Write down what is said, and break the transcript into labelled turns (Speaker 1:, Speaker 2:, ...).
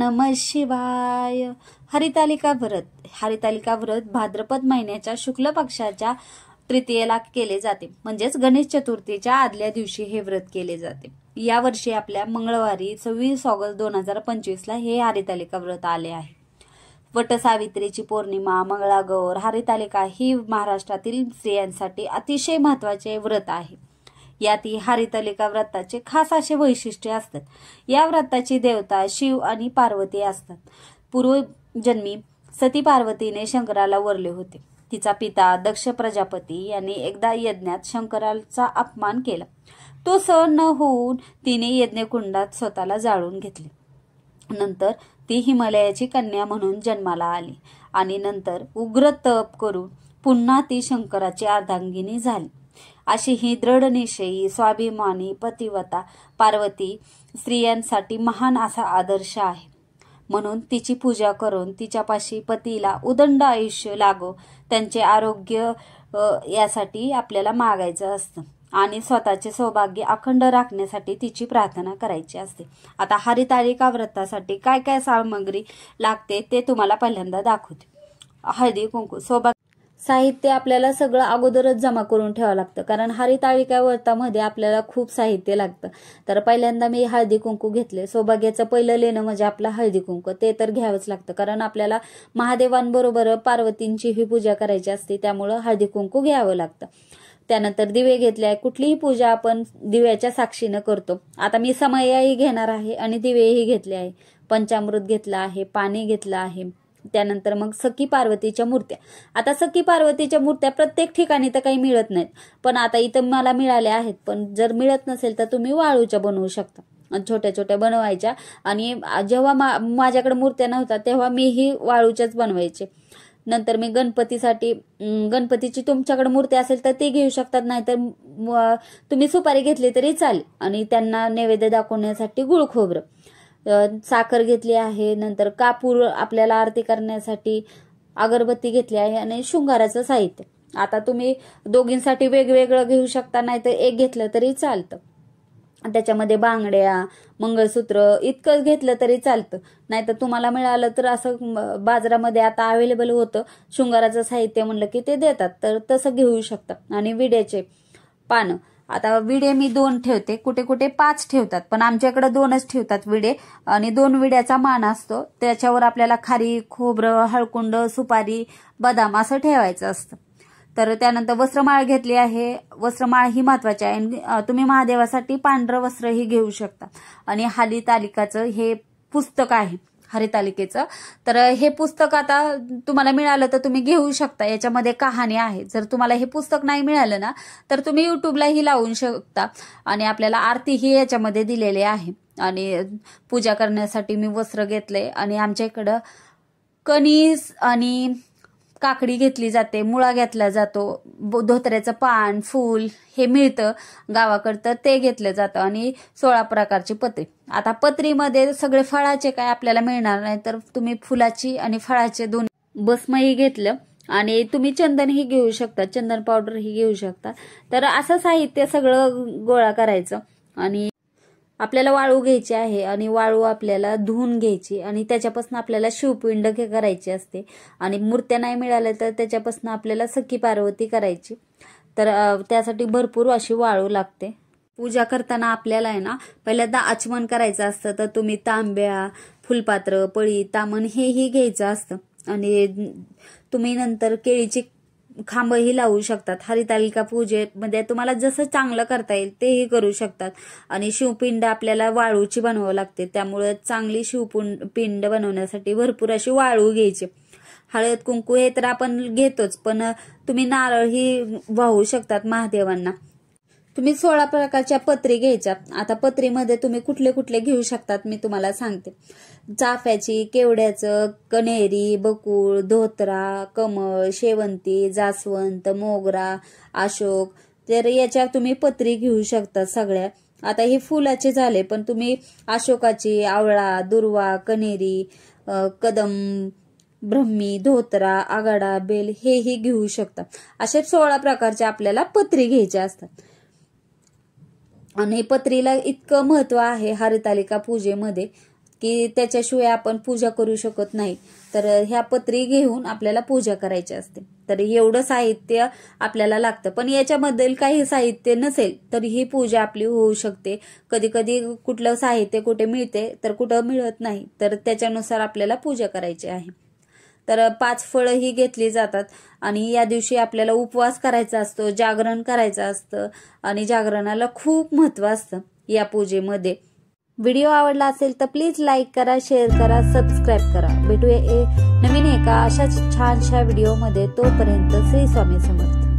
Speaker 1: नमः शिवाय। हरितालिका व्रत भाद्रपद महिन्याच्या शुक्ल पक्षाच्या तृतीयेला केले जाते, म्हणजेच गणेश चतुर्थीच्या आदल्या दिवशी हे व्रत केले जाते। या वर्षी आपल्या मंगळवारी 26 ऑगस्ट 2025 ला हे हरितालिका व्रत आले आहे। वटसावित्रीची पौर्णिमा, मंगळागौर, हरितालिका ही महाराष्ट्रातील स्त्रियांसाठी अतिशय महत्त्वाचे व्रत आहे। यात हरितालिका व्रताचे खास असे वैशिष्ट्य असतात। या व्रताची देवता शिव आणि पार्वती असतात। पूर्वजन्मी सती पार्वतीने शंकराला वरले होते। तिचा पिता दक्ष प्रजापती यांनी एकदा यज्ञात शंकराचा अपमान केला। तो सहन न होऊन तिने यज्ञकुंडात स्वतःला जाळून घेतले। नंतर ती हिमालयाची कन्या म्हणून जन्माला आली आणि नंतर उग्र तप करून पुन्हा ती शंकराची अर्धांगिनी झाली। अशी ही दृढनिश्चयी स्वाभिमानी पतिव्रता पार्वती स्त्रियांसाठी महान असा आदर्श आहे। म्हणून तिची पूजा करून तिच्यापाशी पतीला उदंड आयुष्य लागो, त्यांचे आरोग्य यासाठी आपल्याला मागायचं असतं आणि स्वतःचे सौभाग्य अखंड राखण्यासाठी तिची प्रार्थना करायची असते। आता हरितालिका व्रतासाठी काय काय सामग्री लागते ते तुम्हाला पहिल्यांदा दाखवते। हळदी कुंकू, सौभाग्य साहित्य आपल्याला सगळं अगोदरच जमा करून ठेवावं लागतं, कारण हरितालिका व्रतामध्ये आपल्याला खूप साहित्य लागतं। तर पहिल्यांदा मी हळदी कुंकू घेतले। सौभाग्याचं पहिलं लेणं म्हणजे आपला हळदी कुंकू, ते तर घ्यावंच लागतं, कारण आपल्याला महादेवांबरोबर पार्वतींची ही पूजा करायची असते, त्यामुळं हळदी कुंकू घ्यावं लागतं। त्यानंतर दिवे घेतले आहे। कुठलीही पूजा आपण दिव्याच्या साक्षीनं करतो। आता मी समयाही घेणार आहे आणि दिवेही घेतले आहे। पंचामृत घेतलं आहे, पाणी घेतलं आहे। त्यानंतर मग सखी पार्वतीच्या मूर्त्या। आता सखी पार्वतीच्या मूर्त्या प्रत्येक ठिकाणी तर काही मिळत नाहीत, पण आता इथं मला मिळाल्या आहेत। पण जर मिळत नसेल तर तुम्ही वाळूच्या बनवू शकता, छोट्या छोट्या बनवायच्या। आणि जेव्हा माझ्याकडे मूर्त्या नव्हत्या तेव्हा मी ही वाळूच्याच बनवायचे। नंतर मी गणपतीची तुमच्याकडे मूर्ती असेल तर ती घेऊ शकतात, नाहीतर तुम्ही सुपारी घेतली तरी चालेल। आणि त्यांना नैवेद्य दाखवण्यासाठी गुळ खोबरं, साखर घेतली आहे। नंतर कापूर आपल्याला आरती करण्यासाठी, अगरबत्ती घेतली आहे आणि शृंगाराचं साहित्य। आता तुम्ही दोघींसाठी वेगवेगळं घेऊ शकता, नाहीतर एक घेतलं तरी चालतं। त्याच्यामध्ये बांगड्या, मंगळसूत्र इतकं घेतलं तरी चालतं, नाहीतर तुम्हाला मिळालं तर असं बाजारामध्ये आता अवेलेबल होतं शृंगाराचं साहित्य म्हणलं की ते देतात, तर तसं घेऊ शकता। आणि विड्याचे पानं, आता विडे मी 2 ठेवते, कुठे कुठे 5 ठेवतात, पण आमच्याकडे 2च ठेवतात विडे। आणि 2 विड्याचा मान असतो, त्याच्यावर आपल्याला खारी, खोबरं, हळकुंड, सुपारी, बदाम असं ठेवायचं असतं। तर त्यानंतर वस्त्रमाळ घेतली आहे। वस्त्रमाळ ही महत्वाची आहे। तुम्ही महादेवासाठी पांढरं वस्त्रही घेऊ शकता। आणि हरितालिकाचं हे पुस्तक आहे हरितालिकेचं, तर हे पुस्तक आता तुम्हाला मिळालं तर तुम्ही घेऊ शकता। याच्यामध्ये कहाणी आहे। जर तुम्हाला हे पुस्तक नाही मिळालं ना तर तुम्ही युट्यूबलाही लावू शकता। आणि आपल्याला आरतीही याच्यामध्ये दिलेली आहे। आणि पूजा करण्यासाठी मी वस्त्र घेतले। आणि आमच्या इकडं कणीस आणि काकडी घेतली जाते, मुळा घेतला जातो, धोत्र्याचं पान, फूल हे मिळतं गावाकडं, तर ते घेतलं जातं। आणि 16 प्रकारची पत्री। आता पत्रीमध्ये सगळे फळाचे काय आपल्याला मिळणार नाही, तर तुम्ही फुलाची आणि फळाचे 2 भस्मही घेतलं। आणि तुम्ही चंदनही घेऊ शकता, चंदन पावडर ही घेऊ शकता। तर असं साहित्य सगळं गोळा करायचं। आणि आपल्याला वाळू घ्यायची आहे आणि वाळू आपल्याला धुवून घ्यायची आणि त्याच्यापासून आपल्याला शिवपिंड करायची असते। आणि मूर्त्या नाही मिळाल्या तर त्याच्यापासून आपल्याला सखी पार्वती करायची, तर त्यासाठी भरपूर अशी वाळू लागते। पूजा करताना आपल्याला आहे ना पहिल्यांदा आचमन करायचं असतं, तर तुम्ही तांब्या, फुलपात्र, पळी, तामण हेही घ्यायचं असतं। आणि तुम्ही नंतर केळीची खांबही लावू शकतात। हरितालिका पूजेमध्ये तुम्हाला जसं चांगलं करता येईल तेही करू शकतात। आणि शिवपिंड आपल्याला वाळूची बनवावं लागते, त्यामुळे चांगली शिवपिंड बनवण्यासाठी भरपूर अशी वाळू घ्यायची। हळद कुंकू हे तर आपण घेतोच, पण तुम्ही नारळही वाहू शकतात महादेवांना। तुम्ही 16 प्रकारच्या पत्री घ्यायच्या। आता पत्रीमध्ये तुम्ही कुठले कुठले घेऊ शकतात मी तुम्हाला सांगते। चाफ्याची, केवड्याचं, कण्हेरी, बकुळ, धोत्रा, कमळ, शेवंती, जास्वंत, मोगरा, अशोक, तर याच्या तुम्ही पत्री घेऊ शकता सगळ्या। आता हे फुलाचे झाले, पण तुम्ही अशोकाची, आवळा, दुर्वा, कण्हेरी, कदम, ब्रह्मी, धोत्रा, आगाडा, बेल हेही घेऊ शकता। असे 16 प्रकारच्या आपल्याला पत्री घ्यायच्या असतात। आणि पत्रीला इतकं महत्व आहे हरितालिका पूजेमध्ये, की त्याच्याशिवाय आपण पूजा करू शकत नाही. तर ह्या पत्री घेऊन आपल्याला पूजा करायची असते. तर एवढं साहित्य आपल्याला लागतं. पण याच्यामध्ये काही साहित्य नसेल तर ही पूजा आपली होऊ शकते. कधी कधी कुठलं साहित्य कुठे मिळते तर कुठं मिळत नाही, तर त्याच्यानुसार आपल्याला पूजा करायची आहे. तर 5 फळं ही घेतली जातात आणि या दिवशी आपल्याला उपवास करायचा असतो, जागरण करायचं असतं आणि जागरणाला खूप महत्त्व असतं या पूजेमध्ये. व्हिडिओ आवडला असेल तर प्लीज लाईक करा, शेअर करा, सबस्क्राईब करा. भेटूया नवीन एका अशाच छानशा व्हिडिओमध्ये. तोपर्यंत श्री स्वामी समर्थ.